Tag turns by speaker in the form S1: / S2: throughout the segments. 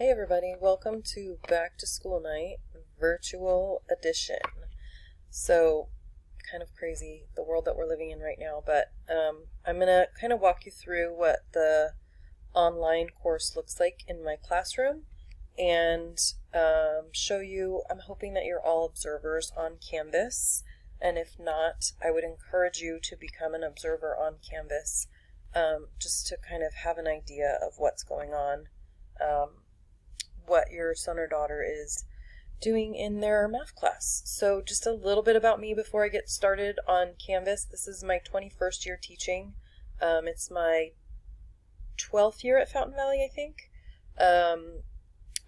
S1: Hey everybody, welcome to Back to School Night Virtual Edition. So, kind of crazy, the world that we're living in right now, but I'm going to kind of walk you through what the online course looks like in my classroom and show you, I'm hoping that you're all observers on Canvas, and if not, I would encourage you to become an observer on Canvas just to kind of have an idea of what's going on. What your son or daughter is doing in their math class. So just a little bit about me before I get started on Canvas. This is my 21st year teaching. It's my 12th year at Fountain Valley, I think.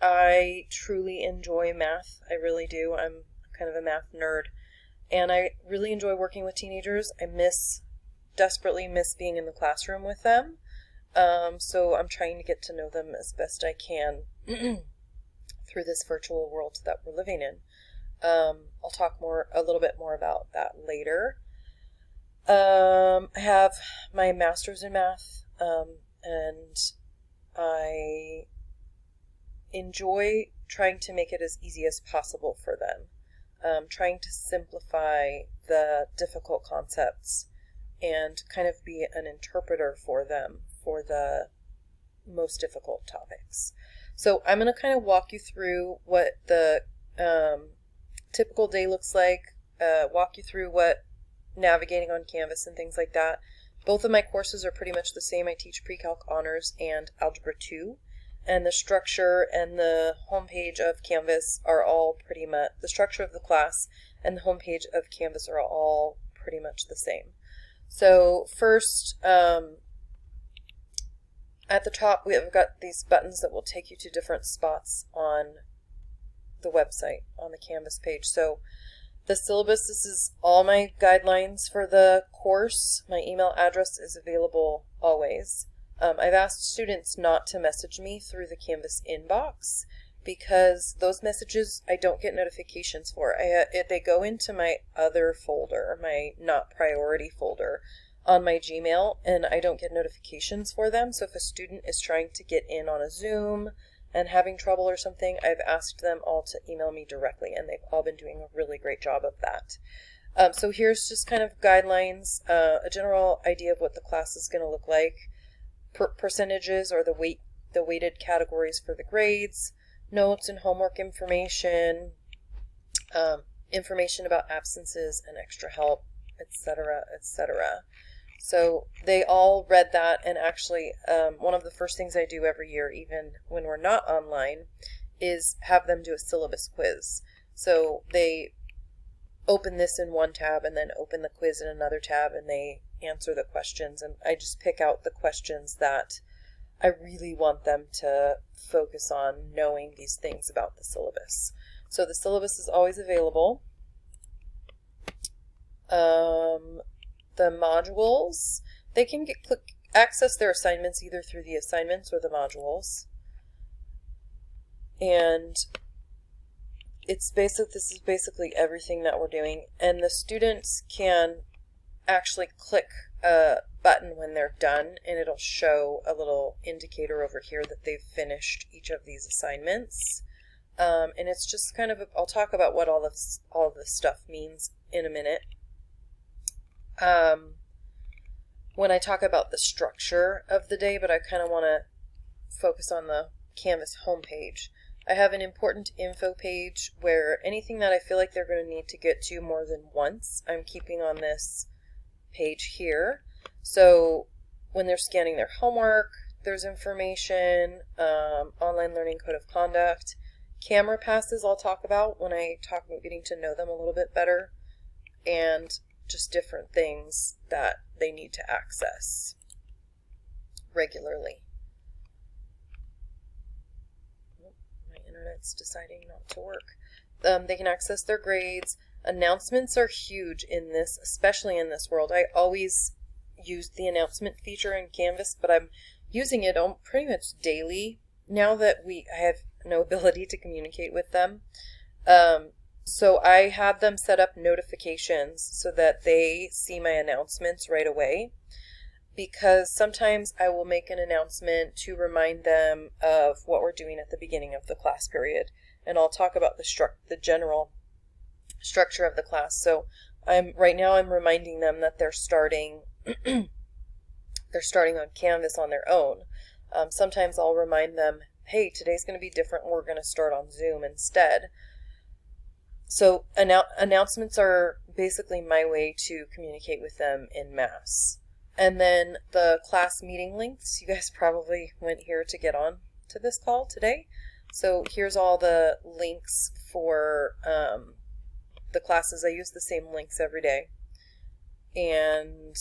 S1: I truly enjoy math. I really do. I'm kind of a math nerd. And I really enjoy working with teenagers. I desperately miss being in the classroom with them. So I'm trying to get to know them as best I can through this virtual world that we're living in. I'll talk a little bit more about that later. I have my master's in math, and I enjoy trying to make it as easy as possible for them, trying to simplify the difficult concepts and kind of be an interpreter for them for the most difficult topics. So I'm going to kind of walk you through what the typical day looks like, walk you through what navigating on Canvas and things like that. Both of my courses are pretty much the same. I teach Pre-Calc Honors and Algebra 2, and the structure and the homepage of Canvas are all pretty much, the structure of the class and the homepage of Canvas are all pretty much the same. So first, at the top, we have got these buttons that will take you to different spots on the website, on the Canvas page. So the syllabus, this is all my guidelines for the course. My email address is available always. I've asked students not to message me through the Canvas inbox because those messages I don't get notifications for. They go into my other folder, my not priority folder, on my Gmail, and I don't get notifications for them. So if a student is trying to get in on a Zoom and having trouble or something, I've asked them all to email me directly, and they've all been doing a really great job of that. So here's just kind of guidelines, a general idea of what the class is going to look like, percentages or the weighted categories for the grades, notes and homework information, information about absences and extra help, etc., etc. So they all read that, and actually one of the first things I do every year, even when we're not online, is have them do a syllabus quiz. So they open this in one tab and then open the quiz in another tab, and they answer the questions, and I just pick out the questions that I really want them to focus on knowing these things about the syllabus. So the syllabus is always available. The modules, they can access their assignments either through the assignments or the modules. And this is basically everything that we're doing. And the students can actually click a button when they're done, and it'll show a little indicator over here that they've finished each of these assignments. And it's just kind of, I'll talk about what all of this stuff means in a minute. When I talk about the structure of the day, but I kind of want to focus on the Canvas homepage. I have an important info page where anything that I feel like they're going to need to get to more than once, I'm keeping on this page here. So when they're scanning their homework, there's information, online learning code of conduct, camera passes I'll talk about when I talk about getting to know them a little bit better, and just different things that they need to access regularly. My internet's deciding not to work. They can access their grades. Announcements are huge in this, especially in this world. I always used the announcement feature in Canvas, but I'm using it pretty much daily now that I have no ability to communicate with them. So I have them set up notifications so that they see my announcements right away. because sometimes I will make an announcement to remind them of what we're doing at the beginning of the class period, and I'll talk about the general structure of the class. So right now I'm reminding them that they're starting they're starting on Canvas on their own. Sometimes I'll remind them, hey, today's going to be different. We're going to start on Zoom instead. So announcements are basically my way to communicate with them en masse. And then the class meeting links, you guys probably went here to get on to this call today. So here's all the links for the classes. I use the same links every day. And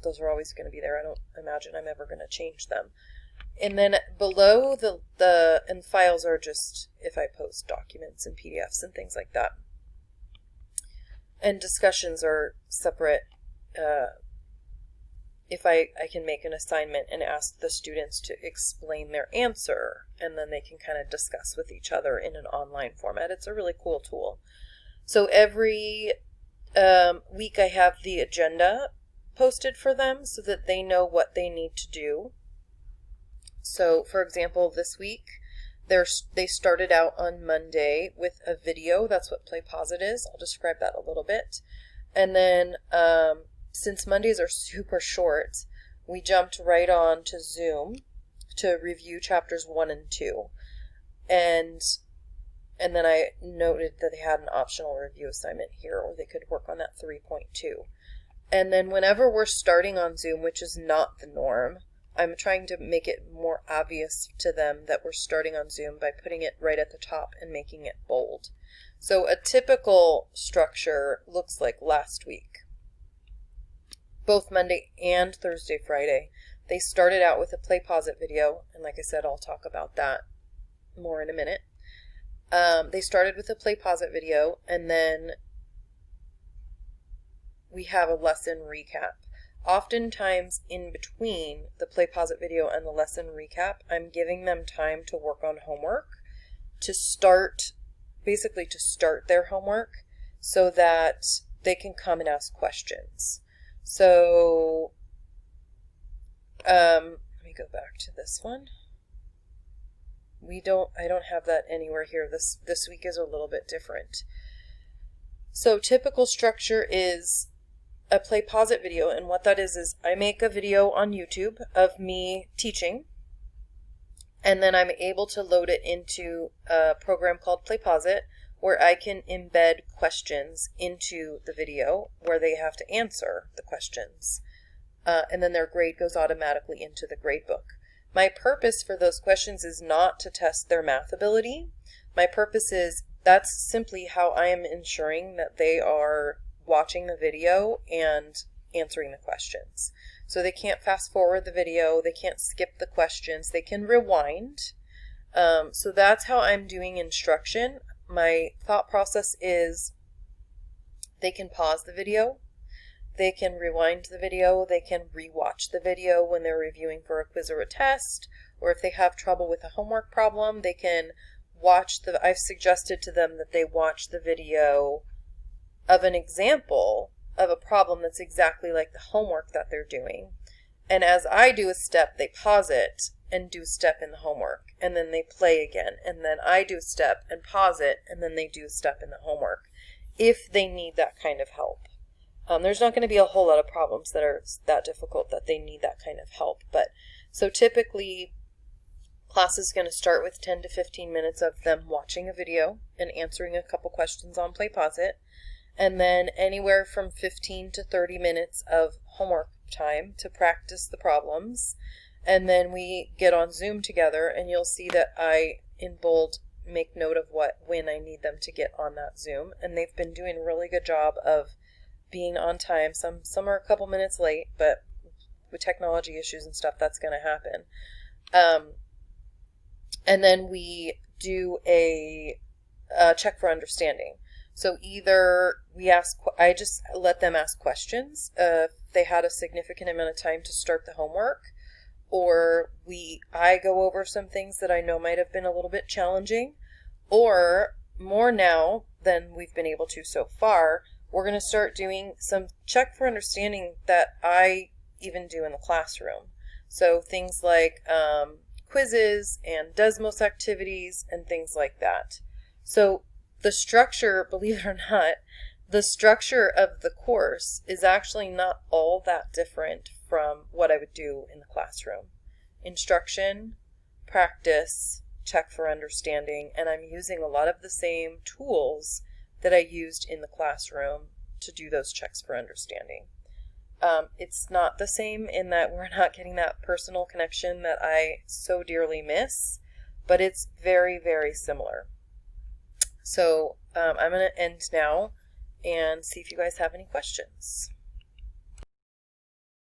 S1: those are always going to be there. I don't imagine I'm ever going to change them. And then below and files are just if I post documents and PDFs and things like that. And discussions are separate. If I can make an assignment and ask the students to explain their answer, and then they can kind of discuss with each other in an online format. It's a really cool tool. So every week I have the agenda posted for them so that they know what they need to do. So for example, this week they started out on Monday with a video. That's what Play Pause It is. I'll describe that a little bit. And then since Mondays are super short, we jumped right on to Zoom to review chapters 1 and 2. And then I noted that they had an optional review assignment here, or they could work on that 3.2. And then whenever we're starting on Zoom, which is not the norm, I'm trying to make it more obvious to them that we're starting on Zoom by putting it right at the top and making it bold. So a typical structure looks like last week. Both Monday and Thursday, Friday, they started out with a Play Pause It video, and like I said, I'll talk about that more in a minute. They started with a Play Pause It video, and then we have a lesson recap. Oftentimes in between the Play Pause It video and the lesson recap, I'm giving them time to work on homework, basically to start their homework so that they can come and ask questions. So let me go back to this one. I don't have that anywhere here. This week is a little bit different. So typical structure is a Play Pause It video, and what that is I make a video on YouTube of me teaching, and then I'm able to load it into a program called Play Pause It, where I can embed questions into the video where they have to answer the questions. And then their grade goes automatically into the grade book. My purpose for those questions is not to test their math ability. My purpose is that's simply how I am ensuring that they are watching the video and answering the questions. So they can't fast forward the video, they can't skip the questions, they can rewind. So that's how I'm doing instruction. My thought process is they can pause the video, they can rewind the video, they can rewatch the video when they're reviewing for a quiz or a test, or if they have trouble with a homework problem, they can I've suggested to them that they watch the video of an example of a problem that's exactly like the homework that they're doing. And as I do a step, they pause it and do a step in the homework, and then they play again, and then I do a step and pause it, and then they do a step in the homework, if they need that kind of help. There's not going to be a whole lot of problems that are that difficult that they need that kind of help, but so typically class is going to start with 10 to 15 minutes of them watching a video and answering a couple questions on Play Pause It, and then anywhere from 15 to 30 minutes of homework time to practice the problems. And then we get on Zoom together, and you'll see that I, in bold, make note of when I need them to get on that Zoom. And they've been doing a really good job of being on time. Some are a couple minutes late, but with technology issues and stuff, that's going to happen. And then we do a check for understanding. So either I just let them ask questions if they had a significant amount of time to start the homework, or I go over some things that I know might have been a little bit challenging, or more now than we've been able to so far, we're going to start doing some check for understanding that I even do in the classroom. So things like quizzes and Desmos activities and things like that. So the structure, believe it or not, the structure of the course is actually not all that different from what I would do in the classroom. Instruction, practice, check for understanding, and I'm using a lot of the same tools that I used in the classroom to do those checks for understanding. It's not the same in that we're not getting that personal connection that I so dearly miss, but it's very, very similar. So I'm going to end now and see if you guys have any questions.